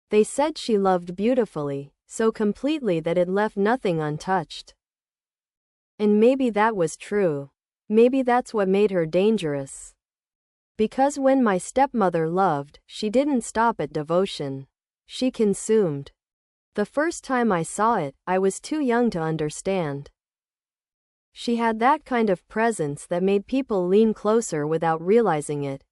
They said she loved beautifully, so completely that it left nothing untouched. And maybe that was true. Maybe that's what made her dangerous. Because when my stepmother loved, she didn't stop at devotion. She consumed. The first time I saw it, I was too young to understand. She had that kind of presence that made people lean closer without realizing it.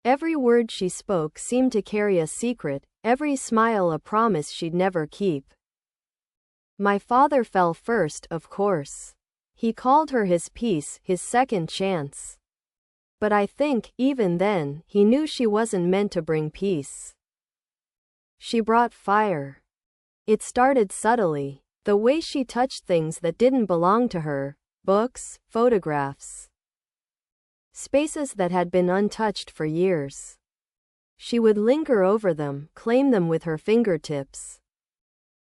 Every word she spoke seemed to carry a secret, every smile a promise she'd never keep. My father fell first, of course. He called her his peace, his second chance. But I think, even then, he knew she wasn't meant to bring peace. She brought fire. It started subtly. The way she touched things that didn't belong to her, books, photographs, spaces that had been untouched for years. She would linger over them, claim them with her fingertips,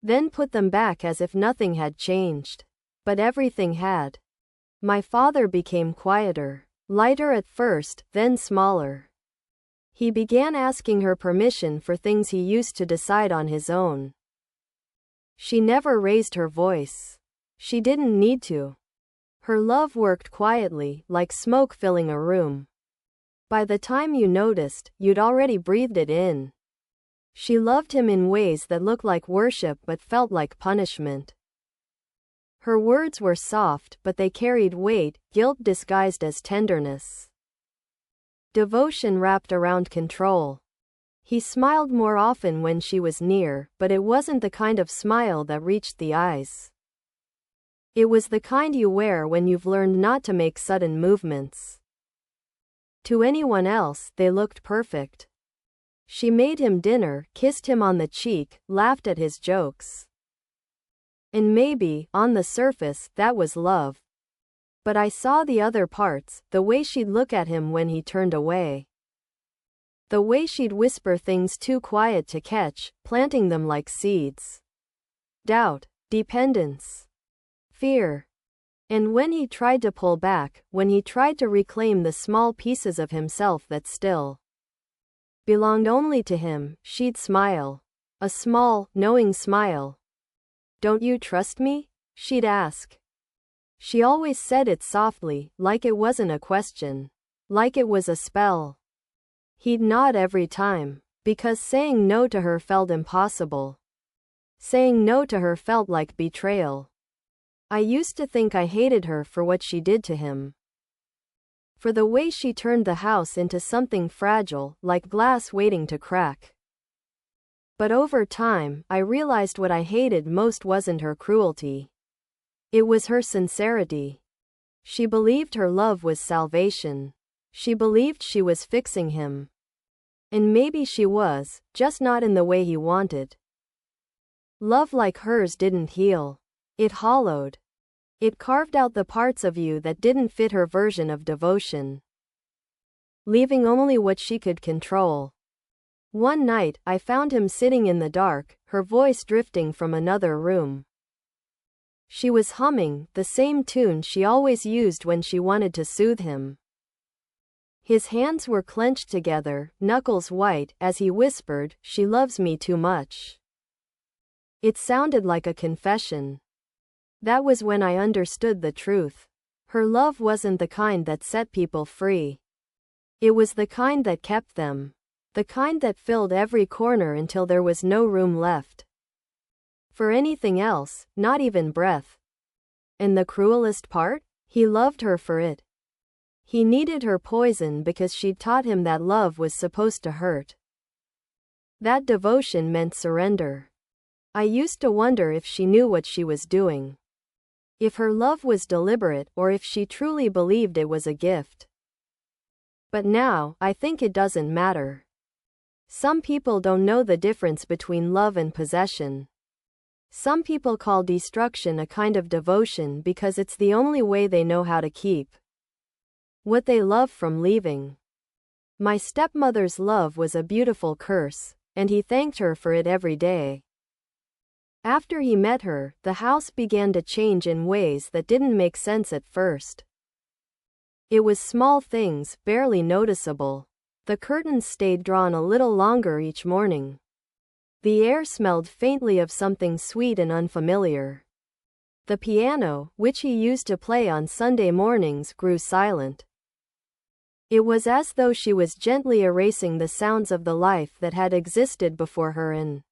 then put them back as if nothing had changed. But everything had. My father became quieter, lighter at first, then smaller. He began asking her permission for things he used to decide on his own. She never raised her voice. She didn't need to. Her love worked quietly, like smoke filling a room. By the time you noticed, you'd already breathed it in. She loved him in ways that looked like worship but felt like punishment. Her words were soft, but they carried weight, guilt disguised as tenderness. Devotion wrapped around control. He smiled more often when she was near, but it wasn't the kind of smile that reached the eyes. It was the kind you wear when you've learned not to make sudden movements. To anyone else, they looked perfect. She made him dinner, kissed him on the cheek, laughed at his jokes. And maybe, on the surface, that was love. But I saw the other parts, the way she'd look at him when he turned away. The way she'd whisper things too quiet to catch, planting them like seeds. Doubt, dependence, fear. And when he tried to pull back, when he tried to reclaim the small pieces of himself that still belonged only to him, she'd smile. A small, knowing smile. "Don't you trust me?" she'd ask. She always said it softly, like it wasn't a question. Like it was a spell. He'd nod every time, because saying no to her felt impossible. Saying no to her felt like betrayal. I used to think I hated her for what she did to him. For the way she turned the house into something fragile, like glass waiting to crack. But over time, I realized what I hated most wasn't her cruelty. It was her sincerity. She believed her love was salvation. She believed she was fixing him. And maybe she was, just not in the way he wanted. Love like hers didn't heal. It hollowed. It carved out the parts of you that didn't fit her version of devotion, leaving only what she could control. One night, I found him sitting in the dark, her voice drifting from another room. She was humming, the same tune she always used when she wanted to soothe him. His hands were clenched together, knuckles white, as he whispered, "She loves me too much." It sounded like a confession. That was when I understood the truth. Her love wasn't the kind that set people free. It was the kind that kept them. The kind that filled every corner until there was no room left for anything else, not even breath. And the cruelest part? He loved her for it. He needed her poison because she'd taught him that love was supposed to hurt. That devotion meant surrender. I used to wonder if she knew what she was doing. If her love was deliberate, or if she truly believed it was a gift. But now, I think it doesn't matter. Some people don't know the difference between love and possession. Some people call destruction a kind of devotion because it's the only way they know how to keep what they love from leaving. My stepmother's love was a beautiful curse, and he thanked her for it every day. After he met her, the house began to change in ways that didn't make sense at first. It was small things, barely noticeable. The curtains stayed drawn a little longer each morning. The air smelled faintly of something sweet and unfamiliar. The piano, which he used to play on Sunday mornings, grew silent. It was as though she was gently erasing the sounds of the life that had existed before her and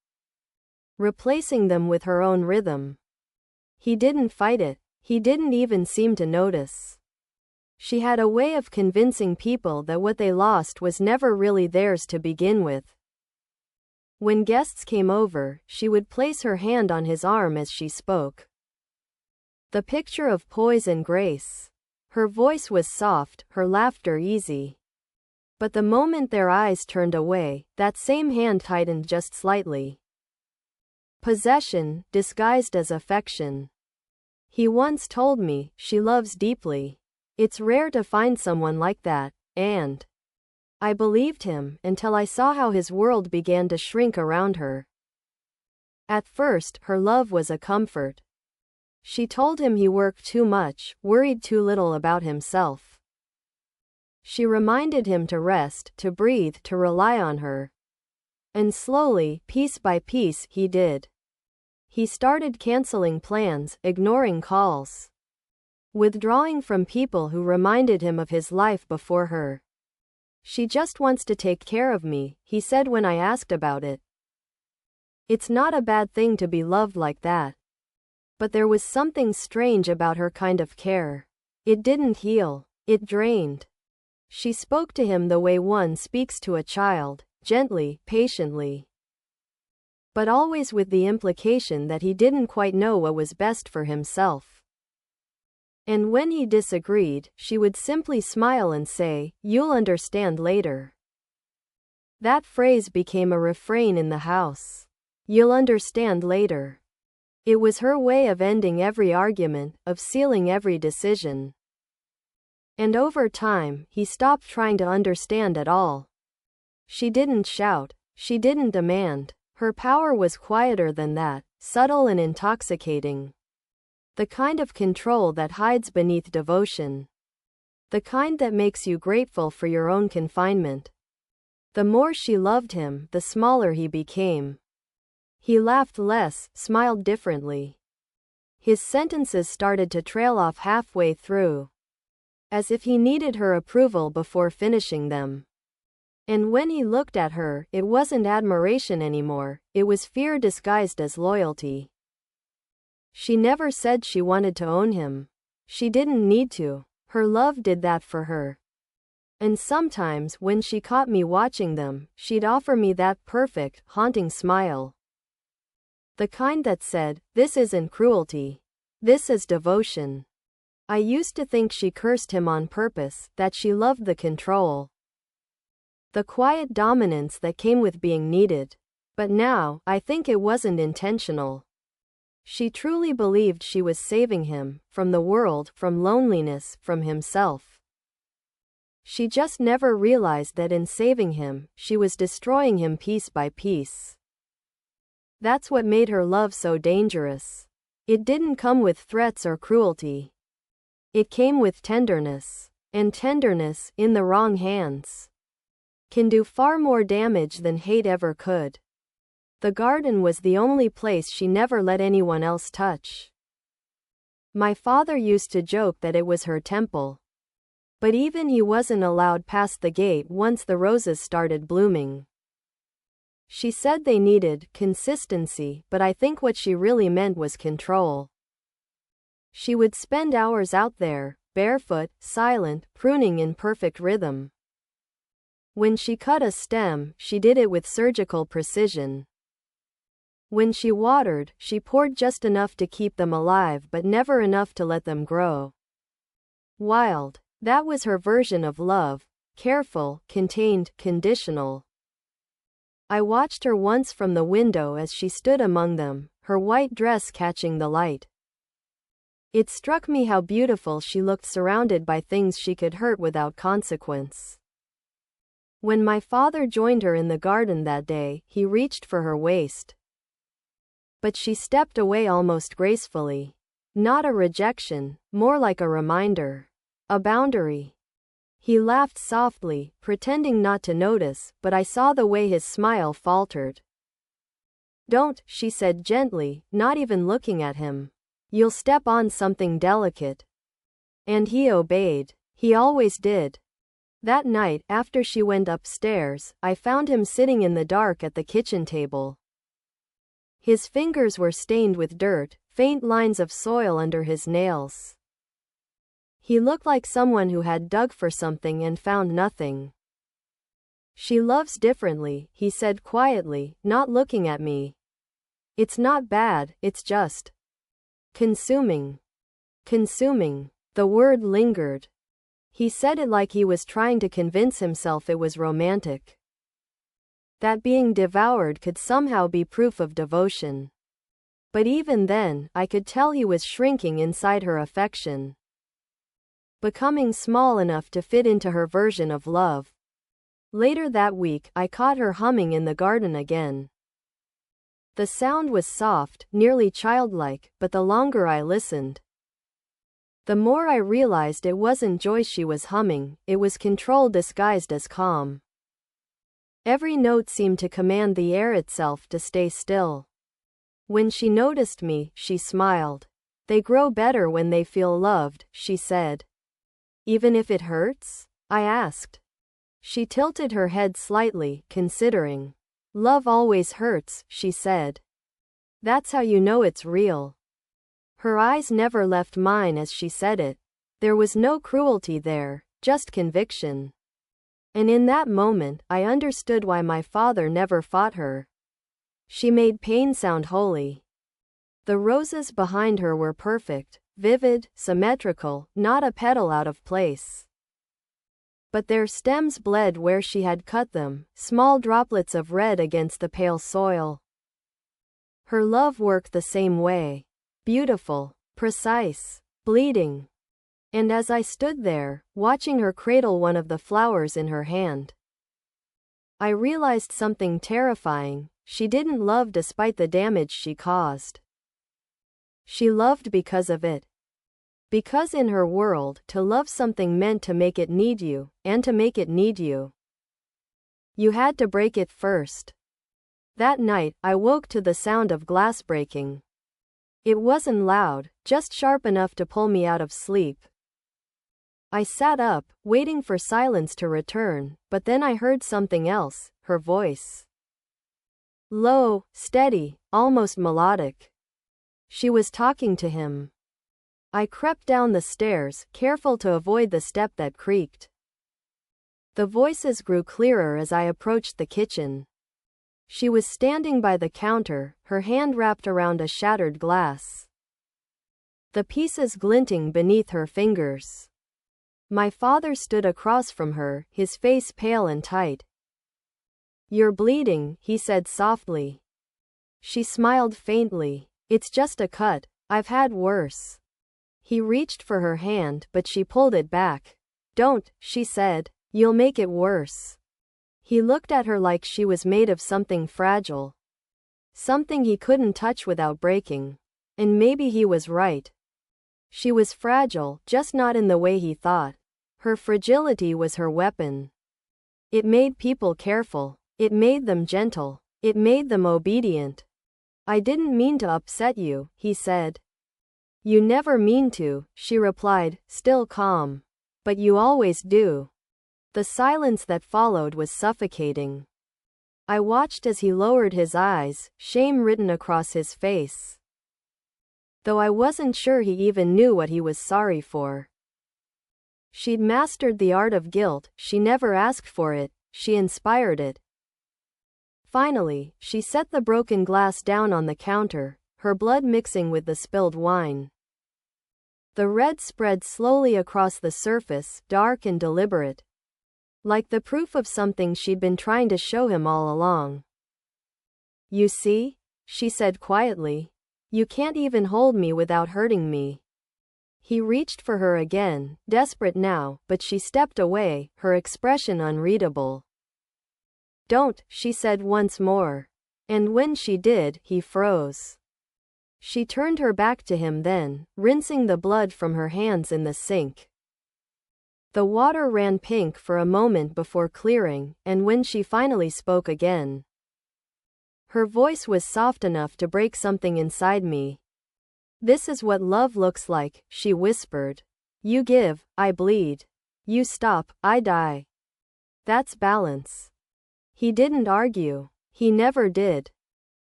replacing them with her own rhythm. He didn't fight it. He didn't even seem to notice. She had a way of convincing people that what they lost was never really theirs to begin with. When guests came over, she would place her hand on his arm as she spoke. The picture of poise and grace. Her voice was soft, her laughter easy. But the moment their eyes turned away, that same hand tightened just slightly. Possession, disguised as affection. He once told me, she loves deeply. It's rare to find someone like that, and I believed him until I saw how his world began to shrink around her. At first, her love was a comfort. She told him he worked too much, worried too little about himself. She reminded him to rest, to breathe, to rely on her. And slowly, piece by piece, he did. He started canceling plans, ignoring calls, withdrawing from people who reminded him of his life before her. She just wants to take care of me, he said when I asked about it. It's not a bad thing to be loved like that. But there was something strange about her kind of care. It didn't heal, it drained. She spoke to him the way one speaks to a child, gently, patiently. But always with the implication that he didn't quite know what was best for himself. And when he disagreed, she would simply smile and say, "You'll understand later." That phrase became a refrain in the house. "You'll understand later." It was her way of ending every argument, of sealing every decision. And over time, he stopped trying to understand at all. She didn't shout. She didn't demand. Her power was quieter than that, subtle and intoxicating. The kind of control that hides beneath devotion. The kind that makes you grateful for your own confinement. The more she loved him, the smaller he became. He laughed less, smiled differently. His sentences started to trail off halfway through, as if he needed her approval before finishing them. And when he looked at her, it wasn't admiration anymore, it was fear disguised as loyalty. She never said she wanted to own him. She didn't need to. Her love did that for her. And sometimes, when she caught me watching them, she'd offer me that perfect, haunting smile. The kind that said, "This isn't cruelty. This is devotion." I used to think she cursed him on purpose, that she loved the control. The quiet dominance that came with being needed. But now, I think it wasn't intentional. She truly believed she was saving him, from the world, from loneliness, from himself. She just never realized that in saving him, she was destroying him piece by piece. That's what made her love so dangerous. It didn't come with threats or cruelty. It came with tenderness. And tenderness, in the wrong hands, can do far more damage than hate ever could. The garden was the only place she never let anyone else touch. My father used to joke that it was her temple. But even he wasn't allowed past the gate once the roses started blooming. She said they needed consistency, but I think what she really meant was control. She would spend hours out there, barefoot, silent, pruning in perfect rhythm. When she cut a stem, she did it with surgical precision. When she watered, she poured just enough to keep them alive but never enough to let them grow wild. That was her version of love. Careful, contained, conditional. I watched her once from the window as she stood among them, her white dress catching the light. It struck me how beautiful she looked surrounded by things she could hurt without consequence. When my father joined her in the garden that day, he reached for her waist. But she stepped away almost gracefully. Not a rejection, more like a reminder. A boundary. He laughed softly, pretending not to notice, but I saw the way his smile faltered. Don't, she said gently, not even looking at him. You'll step on something delicate. And he obeyed. He always did. That night, after she went upstairs, I found him sitting in the dark at the kitchen table. His fingers were stained with dirt, faint lines of soil under his nails. He looked like someone who had dug for something and found nothing. She loves differently, he said quietly, not looking at me. It's not bad, it's just consuming. Consuming. The word lingered. He said it like he was trying to convince himself it was romantic. That being devoured could somehow be proof of devotion. But even then, I could tell he was shrinking inside her affection. Becoming small enough to fit into her version of love. Later that week, I caught her humming in the garden again. The sound was soft, nearly childlike, but the longer I listened, the more I realized it wasn't joy she was humming, it was control disguised as calm. Every note seemed to command the air itself to stay still. When she noticed me, she smiled. They grow better when they feel loved, she said. Even if it hurts? I asked. She tilted her head slightly, considering. Love always hurts, she said. That's how you know it's real. Her eyes never left mine as she said it. There was no cruelty there, just conviction. And in that moment, I understood why my father never fought her. She made pain sound holy. The roses behind her were perfect, vivid, symmetrical, not a petal out of place. But their stems bled where she had cut them, small droplets of red against the pale soil. Her love worked the same way. Beautiful, precise, bleeding. And as I stood there, watching her cradle one of the flowers in her hand, I realized something terrifying. She didn't love despite the damage she caused. She loved because of it. Because in her world, to love something meant to make it need you, and to make it need you, you had to break it first. That night, I woke to the sound of glass breaking. It wasn't loud, just sharp enough to pull me out of sleep. I sat up, waiting for silence to return, but then I heard something else, her voice. Low, steady, almost melodic. She was talking to him. I crept down the stairs, careful to avoid the step that creaked. The voices grew clearer as I approached the kitchen. She was standing by the counter, her hand wrapped around a shattered glass, the pieces glinting beneath her fingers. My father stood across from her, his face pale and tight. You're bleeding, he said softly. She smiled faintly. It's just a cut, I've had worse. He reached for her hand, but she pulled it back. Don't, she said. You'll make it worse. He looked at her like she was made of something fragile. Something he couldn't touch without breaking. And maybe he was right. She was fragile, just not in the way he thought. Her fragility was her weapon. It made people careful. It made them gentle. It made them obedient. I didn't mean to upset you, he said. You never mean to, she replied, still calm. But you always do. The silence that followed was suffocating. I watched as he lowered his eyes, shame written across his face. Though I wasn't sure he even knew what he was sorry for. She'd mastered the art of guilt, she never asked for it, she inspired it. Finally, she set the broken glass down on the counter, her blood mixing with the spilled wine. The red spread slowly across the surface, dark and deliberate. Like the proof of something she'd been trying to show him all along. You see? She said quietly. You can't even hold me without hurting me. He reached for her again, desperate now, but she stepped away, her expression unreadable. Don't, she said once more. And when she did, he froze. She turned her back to him then, rinsing the blood from her hands in the sink. The water ran pink for a moment before clearing, and when she finally spoke again, Her voice was soft enough to break something inside me. "This is what love looks like," she whispered. "You give, I bleed. You stop, I die. That's balance." He didn't argue. He never did.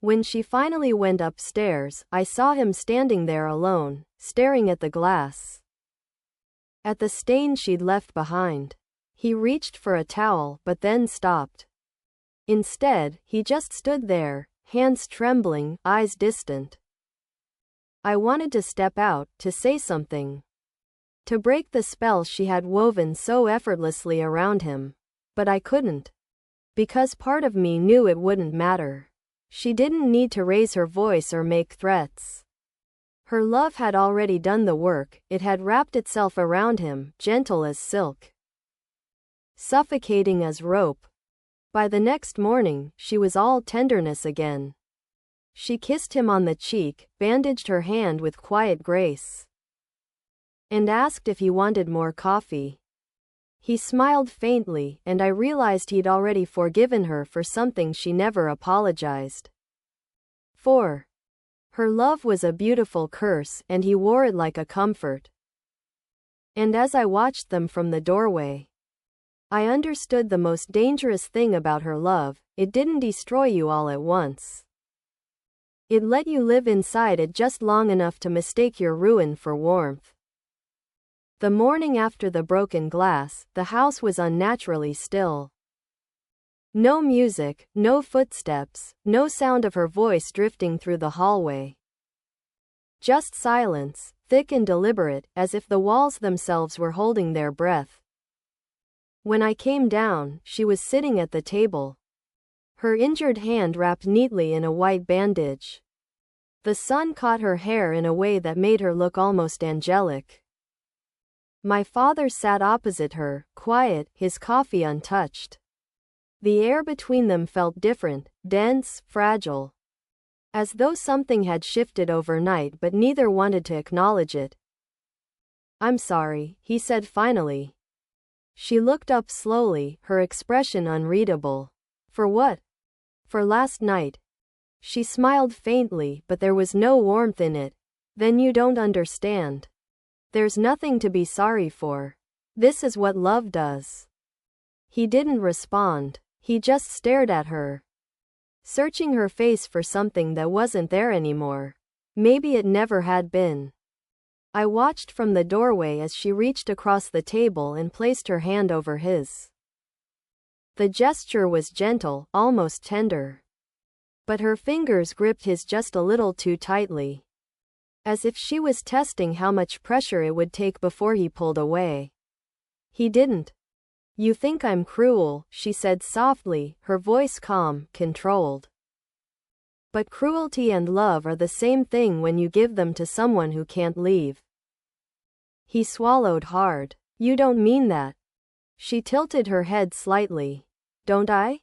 When she finally went upstairs, I saw him standing there alone, staring at the glass. At the stain she'd left behind. He reached for a towel, but then stopped. Instead, he just stood there, hands trembling, eyes distant. I wanted to step out, to say something. To break the spell she had woven so effortlessly around him. But I couldn't. Because part of me knew it wouldn't matter. She didn't need to raise her voice or make threats. Her love had already done the work, it had wrapped itself around him, gentle as silk, suffocating as rope. By the next morning, she was all tenderness again. She kissed him on the cheek, bandaged her hand with quiet grace, and asked if he wanted more coffee. He smiled faintly, and I realized he'd already forgiven her for something she never apologized for. Her love was a beautiful curse, and he wore it like a comfort. And as I watched them from the doorway, I understood the most dangerous thing about her love: it didn't destroy you all at once. It let you live inside it just long enough to mistake your ruin for warmth. The morning after the broken glass, the house was unnaturally still. No music, no footsteps, no sound of her voice drifting through the hallway. Just silence, thick and deliberate, as if the walls themselves were holding their breath. When I came down, she was sitting at the table, her injured hand wrapped neatly in a white bandage. The sun caught her hair in a way that made her look almost angelic. My father sat opposite her, quiet, his coffee untouched. The air between them felt different, dense, fragile. As though something had shifted overnight, but neither wanted to acknowledge it. "I'm sorry," he said finally. She looked up slowly, her expression unreadable. "For what?" "For last night." She smiled faintly, but there was no warmth in it. "Then you don't understand. There's nothing to be sorry for. This is what love does." He didn't respond. He just stared at her, searching her face for something that wasn't there anymore. Maybe it never had been. I watched from the doorway as she reached across the table and placed her hand over his. The gesture was gentle, almost tender. But her fingers gripped his just a little too tightly, as if she was testing how much pressure it would take before he pulled away. He didn't. "You think I'm cruel," she said softly, her voice calm, controlled. "But cruelty and love are the same thing when you give them to someone who can't leave." He swallowed hard. "You don't mean that." She tilted her head slightly. "Don't I?"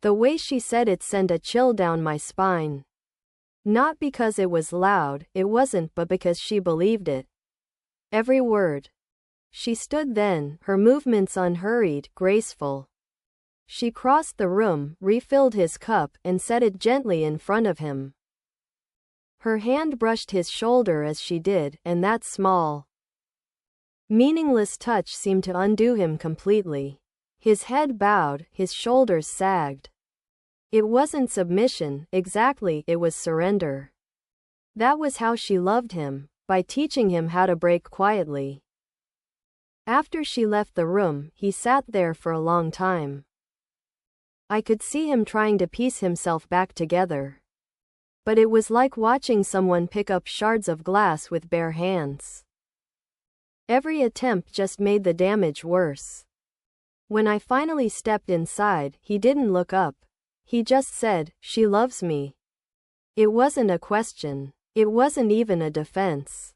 The way she said it sent a chill down my spine. Not because it was loud, it wasn't, but because she believed it. Every word. She stood then, her movements unhurried, graceful. She crossed the room, refilled his cup, and set it gently in front of him. Her hand brushed his shoulder as she did, and that small, meaningless touch seemed to undo him completely. His head bowed, his shoulders sagged. It wasn't submission, exactly, it was surrender. That was how she loved him, by teaching him how to break quietly. After she left the room, he sat there for a long time. I could see him trying to piece himself back together. But it was like watching someone pick up shards of glass with bare hands. Every attempt just made the damage worse. When I finally stepped inside, he didn't look up. He just said, "She loves me." It wasn't a question. It wasn't even a defense.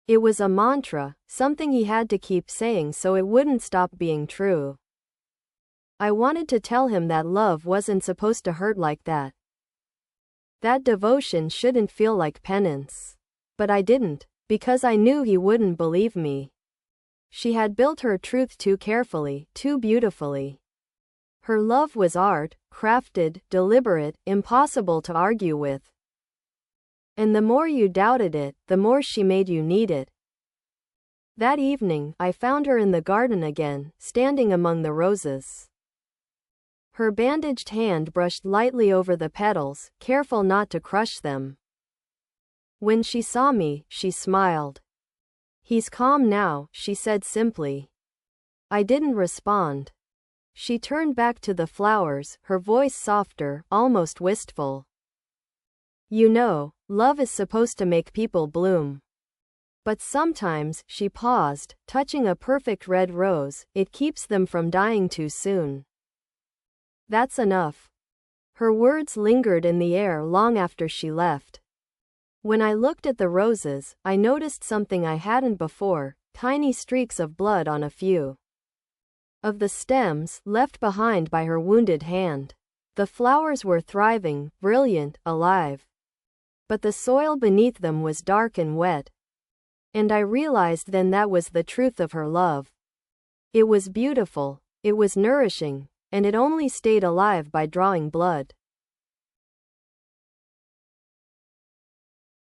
It was a mantra, something he had to keep saying so it wouldn't stop being true. I wanted to tell him that love wasn't supposed to hurt like that. That devotion shouldn't feel like penance. But I didn't, because I knew he wouldn't believe me. She had built her truth too carefully, too beautifully. Her love was art, crafted, deliberate, impossible to argue with. And the more you doubted it, the more she made you need it. That evening, I found her in the garden again, standing among the roses. Her bandaged hand brushed lightly over the petals, careful not to crush them. When she saw me, she smiled. "He's calm now," she said simply. I didn't respond. She turned back to the flowers, her voice softer, almost wistful. "You know, love is supposed to make people bloom. But sometimes," she paused, touching a perfect red rose, "it keeps them from dying too soon." That's enough. Her words lingered in the air long after she left. When I looked at the roses, I noticed something I hadn't before, tiny streaks of blood on a few of the stems, left behind by her wounded hand. The flowers were thriving, brilliant, alive. But the soil beneath them was dark and wet. And I realized then that was the truth of her love. It was beautiful, it was nourishing, and it only stayed alive by drawing blood.